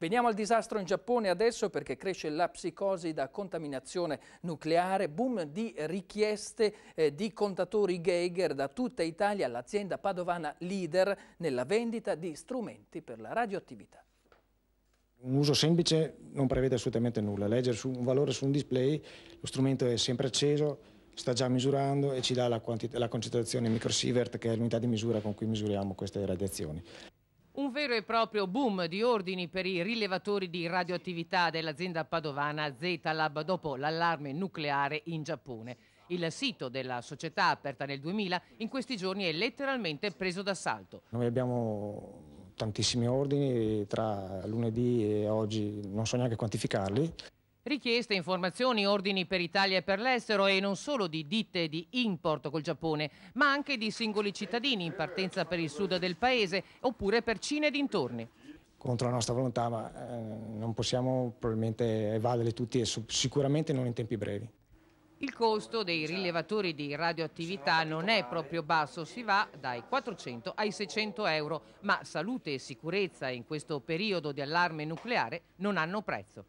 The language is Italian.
Veniamo al disastro in Giappone adesso, perché cresce la psicosi da contaminazione nucleare, boom di richieste di contatori Geiger da tutta Italia, l'azienda padovana leader nella vendita di strumenti per la radioattività. Un uso semplice non prevede assolutamente nulla. Leggere un valore su un display, lo strumento è sempre acceso, sta già misurando e ci dà la concentrazione microsievert, che è l'unità di misura con cui misuriamo queste radiazioni. Un vero e proprio boom di ordini per i rilevatori di radioattività dell'azienda padovana Z-Lab dopo l'allarme nucleare in Giappone. Il sito della società, aperta nel 2000, in questi giorni è letteralmente preso d'assalto. Noi abbiamo tantissimi ordini, tra lunedì e oggi non so neanche quantificarli. Richieste, informazioni, ordini per Italia e per l'estero, e non solo di ditte di import col Giappone, ma anche di singoli cittadini in partenza per il sud del paese oppure per Cina e dintorni. Contro la nostra volontà, ma non possiamo probabilmente evaderli tutti e sicuramente non in tempi brevi. Il costo dei rilevatori di radioattività non è proprio basso, si va dai 400 ai 600 euro, ma salute e sicurezza in questo periodo di allarme nucleare non hanno prezzo.